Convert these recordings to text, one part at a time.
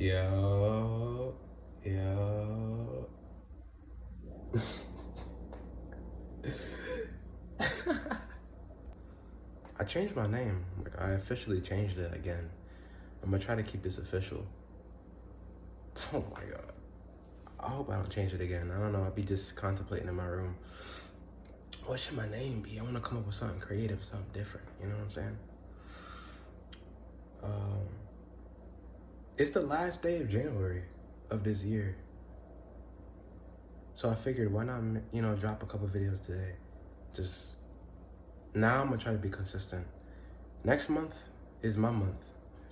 Yo, yo. I changed my name. Like, I officially changed it again. I'm gonna try to keep this official. Oh my god. I hope I don't change it again. I don't know. I'll be just contemplating in my room. What should my name be? I want to come up with something creative, something different. You know what I'm saying? It's the last day of January of this year. So I figured, why not, drop a couple videos today? Just, now I'm gonna try to be consistent. Next month is my month,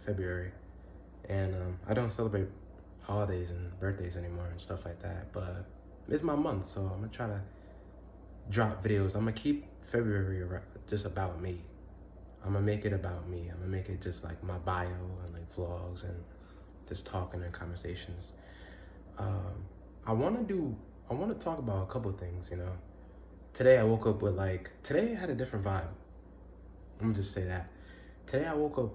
February. And I don't celebrate holidays and birthdays anymore and stuff like that, but it's my month, so I'm gonna try to drop videos. I'm gonna keep February just about me. I'm gonna make it about me. I'm gonna make it just like my bio and like vlogs and just talking and conversations. I wanna talk about a couple of things, Today I woke up with today I had a different vibe. I'm gonna just say that. Today I woke up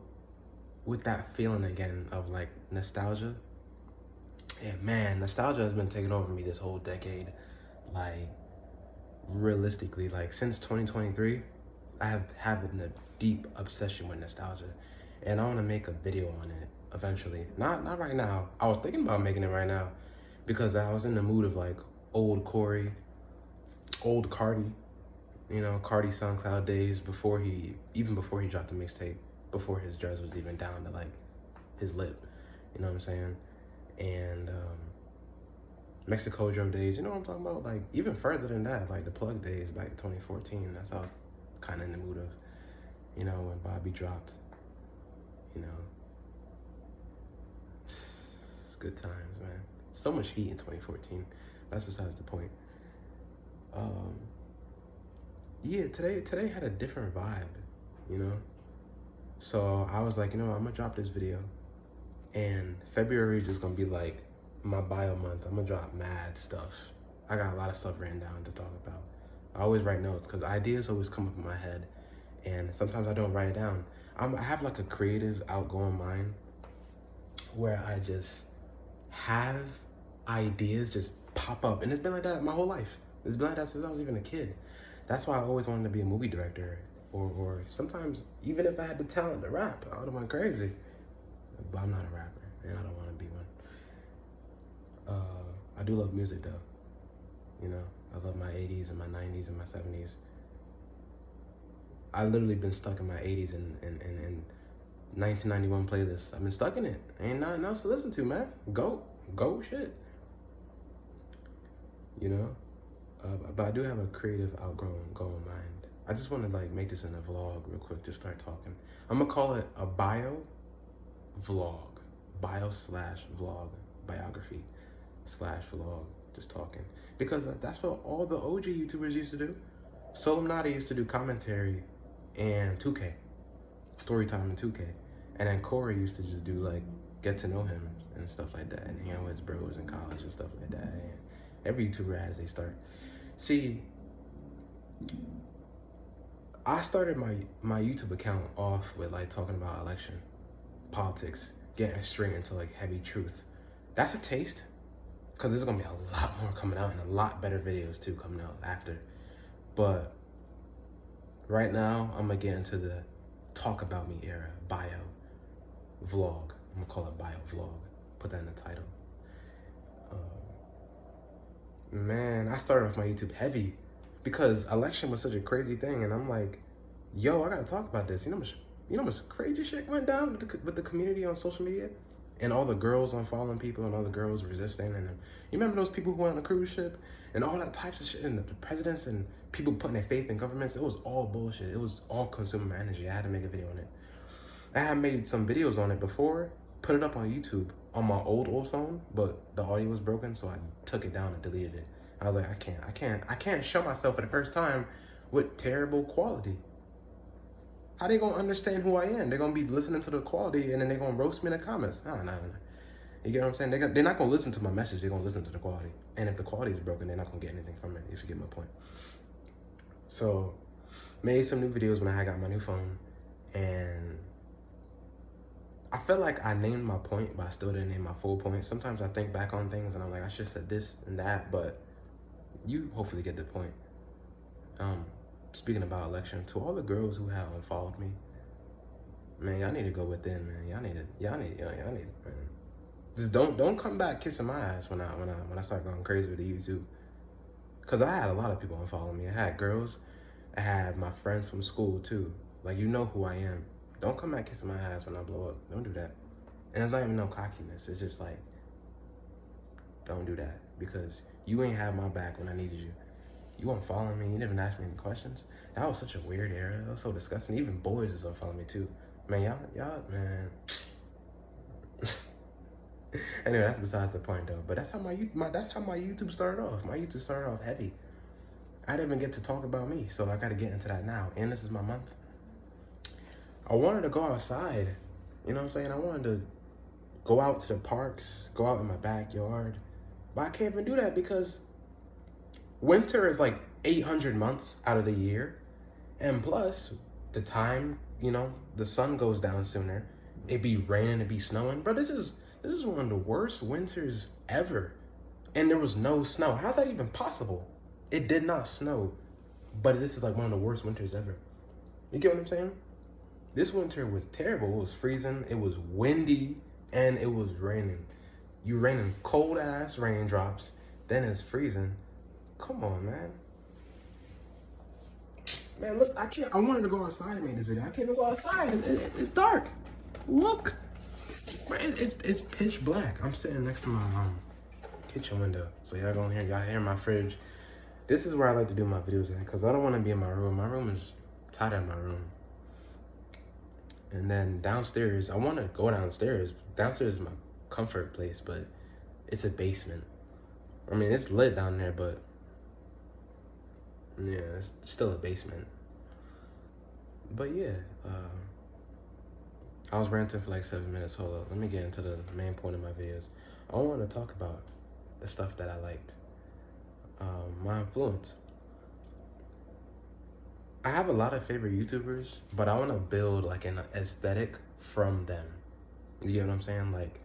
with that feeling again of like nostalgia. And man, nostalgia has been taking over me this whole decade. Like, realistically, like since 2023, I have having a deep obsession with nostalgia. And I wanna make a video on it eventually. Not right now. I was thinking about making it right now because I was in the mood of like old Corey, old CARTI, CARTI SoundCloud days even before he dropped the mixtape, before his dress was even down to like his lip, you know what I'm saying? And Mexico Joe days, you know what I'm talking about? Like even further than that, like the plug days back in 2014, that's how I was kind of in the mood of, when Bobby dropped, it's good times, man. So much heat in 2014. That's besides the point. Yeah, today had a different vibe, So I was like, I'm gonna drop this video, and February is just gonna be like my bio month. I'm gonna drop mad stuff. I got a lot of stuff written down to talk about. I always write notes because ideas always come up in my head, and sometimes I don't write it down. I have like a creative, outgoing mind where I just have ideas just pop up, and it's been like that my whole life. It's been like that since I was even a kid. That's why I always wanted to be a movie director, or sometimes even if I had the talent to rap, I would have went crazy. But I'm not a rapper, and I don't want to be one. I do love music though. I love my 80s and my 90s and my 70s. I literally been stuck in my 80s and 1991 playlist. I've been stuck in it. Ain't nothing else to listen to, man. Go shit. But I do have a creative, outgoing mind. I just want to like make this in a vlog real quick, just start talking. I'm gonna call it a bio vlog, bio/vlog, biography /vlog, just talking. Because that's what all the OG YouTubers used to do. Solluminati used to do commentary and 2K, story time in 2K. And then Corey used to just do like, get to know him and stuff like that, and hang out with his bros in college and stuff like that. And every YouTuber has they start. See, I started my YouTube account off with like talking about election, politics, getting straight into like heavy truth. That's a taste, because there's gonna be a lot more coming out and a lot better videos too coming out after. But right now, I'm gonna get into the talk about me era, bio vlog. I'm gonna call it bio vlog. Put that in the title. Man, I started off my YouTube heavy because election was such a crazy thing, and I'm like, yo, I gotta talk about this. You know how much crazy shit went down with the community on social media, and all the girls unfollowing people and all the girls resisting, and you remember those people who went on the cruise ship and all that types of shit, and the presidents and people putting their faith in governments. It was all bullshit. It was all consuming my energy. I had to make a video on it. I had made some videos on it before, put it up on YouTube on my old phone, but the audio was broken, so I took it down and deleted it. I was like, I can't show myself for the first time with terrible quality. How they gonna understand who I am? They're gonna be listening to the quality and then they're gonna roast me in the comments. No. You get what I'm saying? They're not gonna listen to my message, they're gonna listen to the quality. And if the quality is broken, they're not gonna get anything from it, if you get my point. So, made some new videos when I got my new phone, and I feel like I named my point, but I still didn't name my full point. Sometimes I think back on things and I'm like, I should have said this and that, but you hopefully get the point. Speaking about election, to all the girls who have unfollowed me, man, y'all need to go within, man. Y'all need, man. Just don't come back kissing my ass when I start going crazy with the YouTube. Cause I had a lot of people unfollow me. I had girls, I had my friends from school too. Like, you know who I am. Don't come back kissing my ass when I blow up. Don't do that. And it's not even no cockiness. It's just like, don't do that, because you ain't have my back when I needed you. You unfollowing me, you didn't ask me any questions. That was such a weird era. That was so disgusting. Even boys is unfollowing me too. Man, y'all, man. Anyway, that's besides the point though. But that's how my YouTube started off. My YouTube started off heavy. I didn't even get to talk about me, so I gotta get into that now. And this is my month. I wanted to go outside. You know what I'm saying? I wanted to go out to the parks, go out in my backyard. But I can't even do that because winter is like 800 months out of the year. And plus, the time, you know, the sun goes down sooner. It be raining, it be snowing. Bro, this is one of the worst winters ever. And there was no snow. How's that even possible? It did not snow. But this is like one of the worst winters ever. You get what I'm saying? This winter was terrible. It was freezing, it was windy, and it was raining. You raining cold ass raindrops, then it's freezing. Come on, man. Man, look, I wanted to go outside and make this video. I can't even go outside. It's dark. Look. Man, it's pitch black. I'm sitting next to my kitchen window. So y'all gonna hear my fridge. This is where I like to do my videos in, because I don't want to be in my room. My room is tight in my room. And then downstairs, I want to go downstairs. Downstairs is my comfort place, but it's a basement. I mean, it's lit down there, but yeah, it's still a basement. But yeah, I was ranting for like 7 minutes. Hold up, let me get into the main point of my videos. I want to talk about the stuff that I liked. My influence. I have a lot of favorite YouTubers, but I want to build like an aesthetic from them. You get what I'm saying? Like,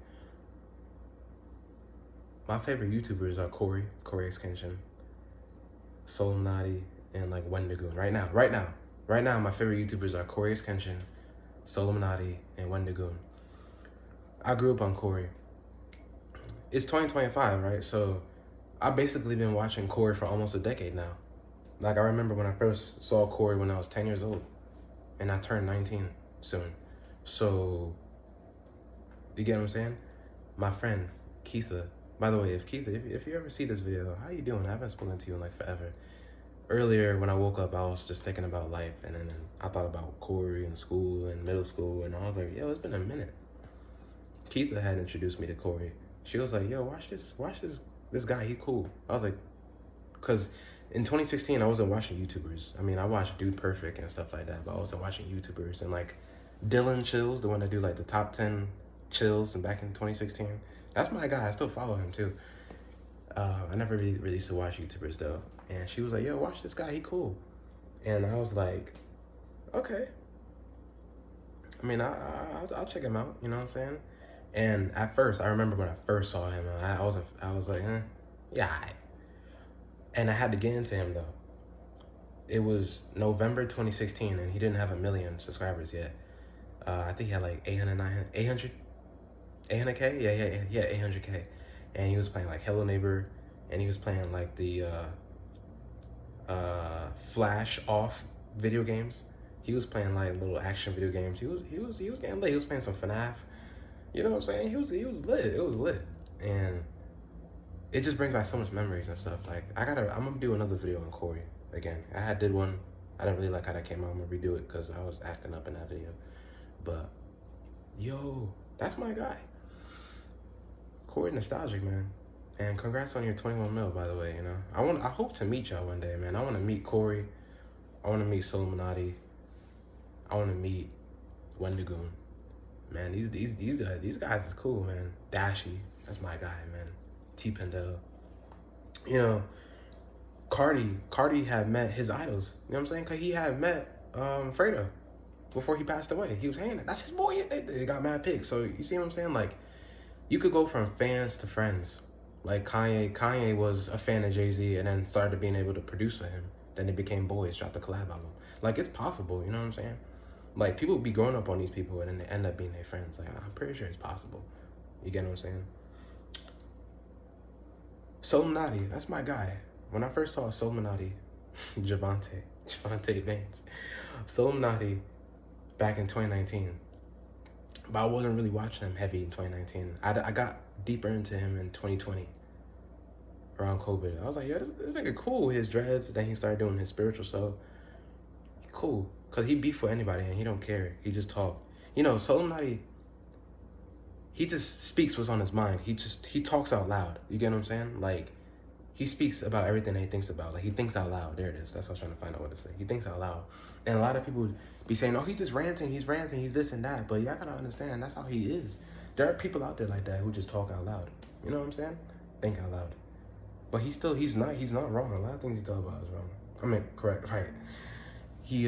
my favorite YouTubers are Coryxkenshin, Solluminati, and like Wendigoon. Right now, my favorite YouTubers are Coryxkenshin, Solluminati, and Wendigoon. I grew up on Cory. It's 2025, right? So I've basically been watching Cory for almost a decade now. Like, I remember when I first saw Cory when I was 10 years old, and I turned 19 soon. So, you get what I'm saying? My friend, Keitha. By the way, if you ever see this video, how you doing? I haven't spoken to you in like forever. Earlier, when I woke up, I was just thinking about life, and then I thought about Cory and school and middle school, and I was like, yo, it's been a minute. Keitha had introduced me to Cory. She was like, yo, watch this guy, he cool. I was like, cause in 2016, I wasn't watching YouTubers. I mean, I watched Dude Perfect and stuff like that, but I wasn't watching YouTubers. And like Dylan Chills, the one that do like the top 10 chills and back in 2016, that's my guy. I still follow him too. I never really used to watch YouTubers though. And she was like, yo, watch this guy, he cool. And I was like, okay. I mean, I'll check him out, you know what I'm saying? And at first, I remember when I first saw him, I was like, yeah, aight. And I had to get into him though. It was November 2016 and he didn't have 1 million subscribers yet. I think he had like 800K? Yeah, 800K. And he was playing like Hello Neighbor, and he was playing like the flash off video games. He was playing like little action video games. He was getting lit. He was playing some FNAF. You know what I'm saying? He was lit. It was lit. And it just brings back so much memories and stuff. Like, I'm gonna do another video on Cory again. I did one. I didn't really like how that came out. I'm gonna redo it because I was acting up in that video. But yo, that's my guy. Cory nostalgic, man. And congrats on your 21 mil, by the way. You know, I hope to meet y'all one day, man. I want to meet Cory. I want to meet Solluminati. I want to meet Wendigoon. Man, these guys is cool, man. Dashie, that's my guy, man. T-Pendel. You know, CARTI had met his idols. You know what I'm saying? Cause he had met Fredo. before he passed away. He was hanging it. That's his boy. They got mad pics. So you see what I'm saying? Like, you could go from fans to friends. Like Kanye was a fan of Jay-Z and then started being able to produce for him. Then they became boys, dropped a collab album. Like, it's possible, you know what I'm saying? Like, people be growing up on these people and then they end up being their friends. Like, I'm pretty sure it's possible. You get what I'm saying? Solluminati, that's my guy. When I first saw Solluminati, Javante Vance, Solluminati back in 2019. But I wasn't really watching him heavy in 2019. I got deeper into him in 2020, around COVID. I was like, yo, this nigga cool, his dreads. Then he started doing his spiritual stuff. Cool, because he beef with anybody and he don't care. He just talk. You know, Solluminati, he just speaks what's on his mind. He talks out loud. You get what I'm saying? Like, he speaks about everything that he thinks about. Like, he thinks out loud. There it is. That's what I was trying to find out what to say. He thinks out loud. And a lot of people be saying, oh, he's just ranting, he's this and that. But y'all gotta understand, that's how he is. There are people out there like that who just talk out loud. You know what I'm saying? Think out loud. But he's not wrong. A lot of things he talk about is wrong. I mean, correct, right. He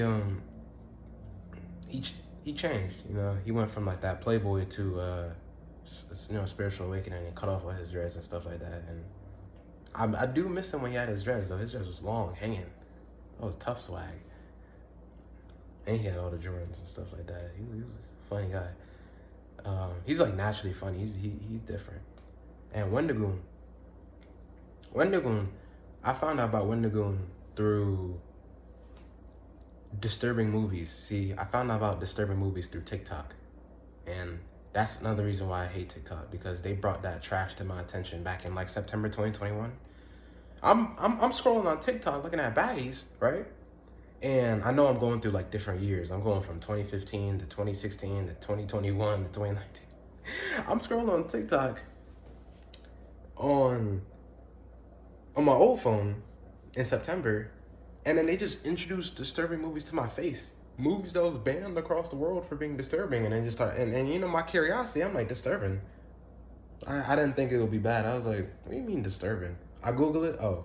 changed, you know. He went from like that playboy to you know, spiritual awakening, and cut off all his dreads and stuff like that. And I do miss him when he had his dreads though. His dreads was long, hanging. That was tough swag. And he had all the Jordans and stuff like that. He was a funny guy. He's like naturally funny. He's different. And Wendigoon, I found out about Wendigoon through disturbing movies. See, I found out about disturbing movies through TikTok. And that's another reason why I hate TikTok, because they brought that trash to my attention back in like September 2021. I'm scrolling on TikTok looking at baddies, right? And I know I'm going through like different years. I'm going from 2015 to 2016 to 2021 to 2019. I'm scrolling on TikTok on my old phone in September, and then they just introduced disturbing movies to my face. Movies that was banned across the world for being disturbing, and then just start, and you know, my curiosity, I'm like, disturbing? I didn't think it would be bad. I was like, what do you mean disturbing? I Google it, oh,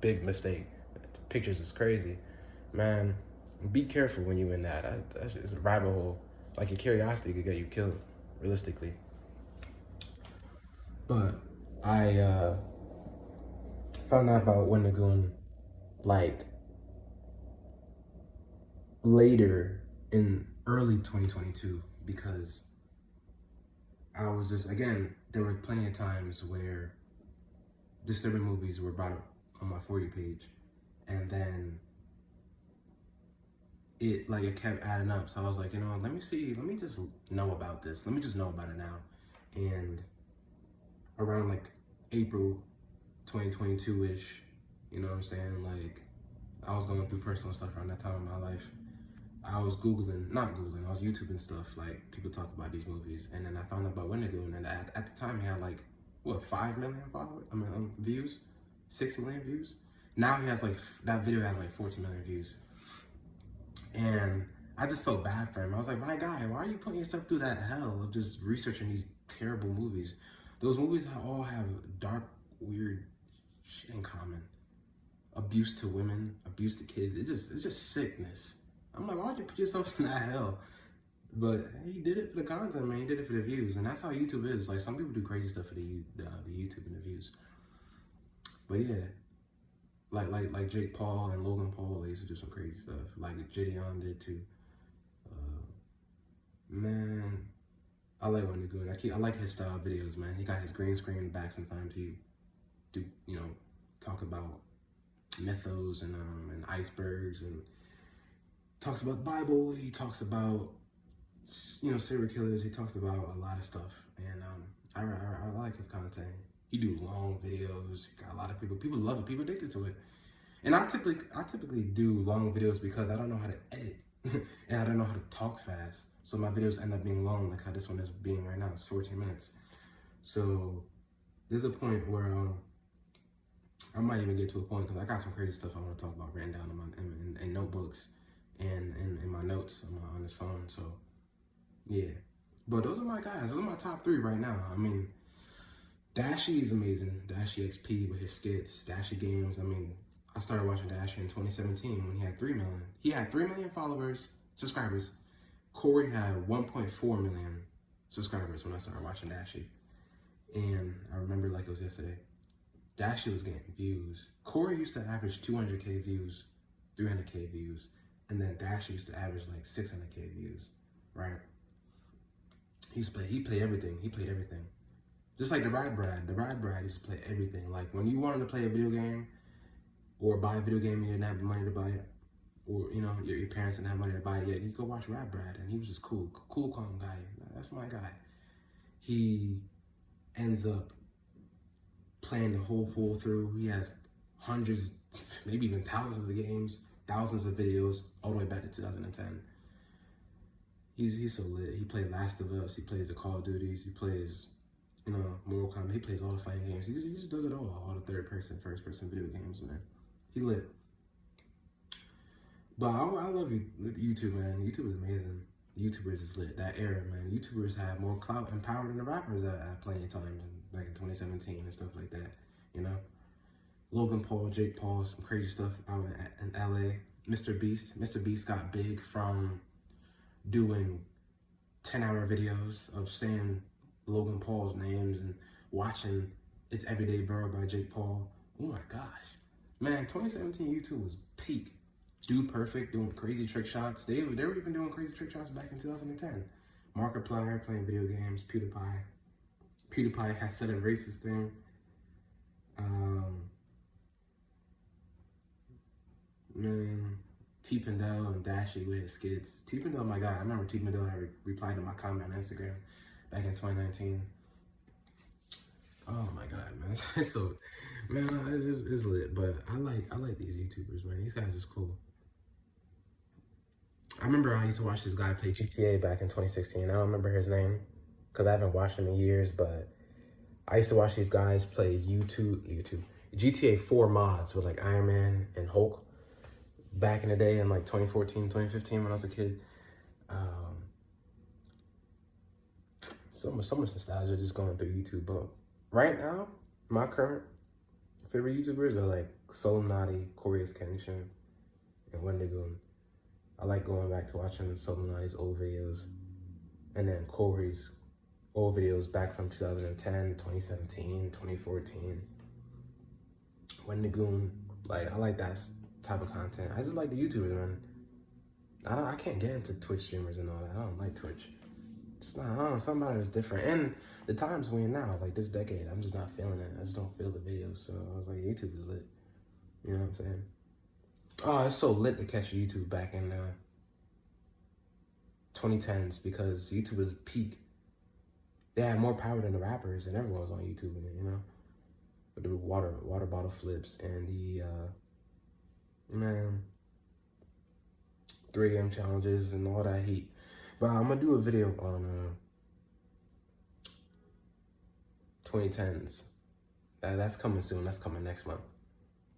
big mistake. Pictures is crazy. Man, be careful when you in that. That's just a rabbit hole. Like, your curiosity could get you killed, realistically. But I found out about Wendigoon like later in early 2022, because I was just, again, there were plenty of times where disturbing movies were brought up on my For You page, and then it kept adding up. So I was like, you know, let me just know about this. Let me just know about it now. And around like April 2022-ish, you know what I'm saying? Like, I was going through personal stuff around that time in my life. I was I was YouTubing stuff, like people talk about these movies. And then I found out about Wendigoon, and at the time he had like, what, 5 million followers? Views? 6 million views? Now he has like, that video has like 14 million views. And I just felt bad for him. I was like, my guy, why are you putting yourself through that hell of just researching these terrible movies? Those movies all have dark, weird shit in common. Abuse to women, abuse to kids. It's just sickness. I'm like, why'd you put yourself in that hell? But he did it for the content, man. He did it for the views, and that's how YouTube is. Like, some people do crazy stuff for the YouTube and the views. But yeah, like Jake Paul and Logan Paul, they used to do some crazy stuff. Like Gideon did too. Man, I like Wendigoon. I like his style videos, man. He got his green screen in the back sometimes. He do, you know, talk about mythos and icebergs, and talks about the Bible. He talks about, you know, serial killers. He talks about a lot of stuff, and I like his content. He do long videos. He got a lot of people love it. People addicted to it. And I typically do long videos because I don't know how to edit and I don't know how to talk fast. So my videos end up being long, like how this one is being right now. It's 14 minutes. So there's a point where I might even get to a point, because I got some crazy stuff I want to talk about written down in notebooks and in my notes on this phone. So yeah, but those are my guys. Those are my top 3 right now. I mean, Dashie is amazing. Dashie XP with his skits, Dashie games. I mean, I started watching Dashie in 2017 when he had 3 million. He had 3 million followers subscribers. Corey had 1.4 million subscribers when I started watching Dashie. And I remember like it was yesterday. Dashie was getting views. Corey used to average 200K views, 300K views. And then Dashie used to average like 600K views, right? He played everything. He played everything. Just like the Ride Brad. The Ride Brad used to play everything. Like when you wanted to play a video game or buy a video game and you didn't have the money to buy it, or you know, your parents didn't have money to buy it yet, you go watch Ride Brad, and he was just cool, calm guy. That's my guy. He ends up playing the whole full through. He has hundreds, maybe even thousands of games, thousands of videos, all the way back to 2010. He's so lit. He played Last of Us. He plays the Call of Duties. He plays, you know, Mortal Kombat. He plays all the fighting games. He just does it all the third person, first person video games, man. He lit. But I love YouTube, man. YouTube is amazing. YouTubers is lit. That era, man. YouTubers have more clout and power than the rappers at plenty of times, back in 2017 and stuff like that, you know? Logan Paul, Jake Paul, some crazy stuff out in LA. Mr. Beast. Mr. Beast got big from doing 10-hour videos of saying Logan Paul's names and watching It's Everyday Bro by Jake Paul. Oh my gosh. Man, 2017 YouTube was peak. Dude Perfect doing crazy trick shots. They were even doing crazy trick shots back in 2010. Markiplier playing video games. PewDiePie. PewDiePie had said a racist thing. Man, T-Pendel and Dashie with his skits. T-Pendel, my guy. I remember T-Pendel had replied to my comment on Instagram back in 2019. Oh my god, man. It's so, man, it's lit. But I like these YouTubers, man. These guys is cool. I remember I used to watch this guy play GTA back in 2016. I don't remember his name because I haven't watched him in years, but I used to watch these guys play GTA 4 mods with like Iron Man and Hulk back in the day in like 2014, 2015 when I was a kid. So much nostalgia just going through YouTube. But right now, my current favorite YouTubers are like Solluminati, Coryxkenshin, and Wendigoon. I like going back to watching Solluminati's old videos, and then Corey's old videos back from 2010, 2017, 2014. Wendigoon, like I like that type of content. I just like the YouTubers, man. I can't get into Twitch streamers and all that. I don't like Twitch. It's not, I don't know, something about it is different. And the times we're in now, like this decade, I'm just not feeling it. I just don't feel the videos. So I was like, YouTube is lit. You know what I'm saying? Oh, it's so lit to catch YouTube back in 2010s because YouTube was peak. They had more power than the rappers, and everyone was on YouTube, you know? With the water bottle flips and the, man, 3M challenges and all that heat. But I'm gonna do a video on 2010s. That's coming soon. That's coming next month.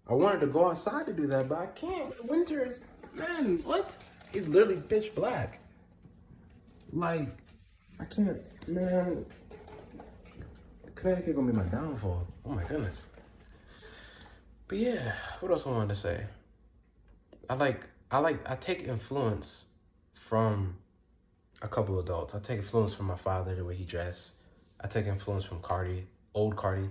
I wanted to go outside to do that, but I can't. Winter is, man, what? It's literally pitch black. Like, I can't, man. Connecticut gonna be my downfall. Oh my goodness. But yeah, what else I wanted to say? I take influence from a couple adults. I take influence from my father, the way he dressed. I take influence from CARTI, old CARTI,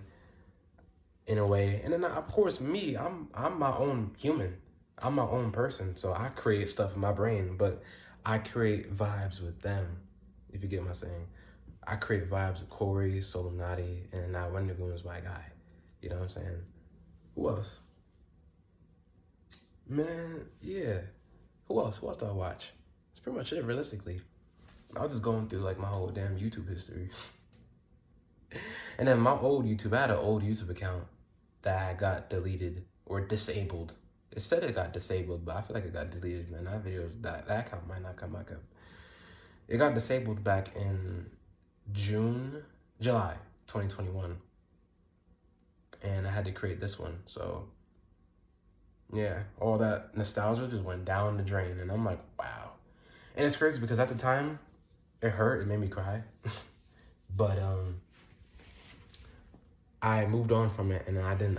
in a way. And then of course me, I'm my own human. I'm my own person. So I create stuff in my brain, but I create vibes with them, if you get my saying. I create vibes with Corey, Solluminati, and now Wendigoon is my guy. You know what I'm saying? Who else? Man, yeah. Who else? Who else do I watch? That's pretty much it, realistically. I was just going through like my whole damn YouTube history. And then my old YouTube, I had an old YouTube account that got deleted or disabled. It said it got disabled, but I feel like it got deleted, man. That account might not come back up. It got disabled back in July 2021. And I had to create this one, so yeah, all that nostalgia just went down the drain, and I'm like, wow. And it's crazy because at the time, it hurt, it made me cry. But I moved on from it, and then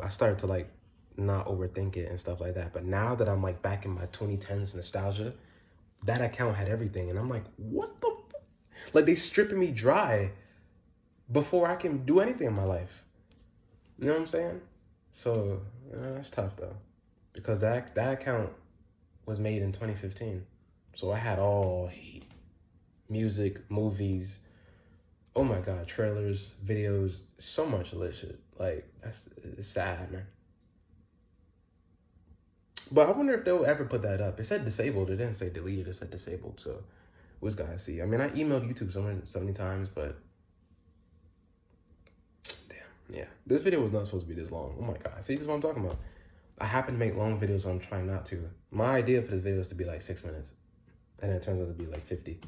I started to like not overthink it and stuff like that. But now that I'm like back in my 2010s nostalgia, that account had everything. And I'm like, what the fuck? Like, they stripping me dry before I can do anything in my life. You know what I'm saying? So, that's tough, though. Because that account was made in 2015. So I had all music, movies, oh my God, trailers, videos, so much lit shit. Like, it's sad, man. But I wonder if they'll ever put that up. It said disabled. It didn't say deleted. It said disabled. So we'll gotta see. I mean, I emailed YouTube so many times, but damn, yeah. This video was not supposed to be this long. Oh my God. See, this is what I'm talking about. I happen to make long videos, so I'm trying not to. My idea for this video is to be like 6 minutes. And then it turns out to be like 50.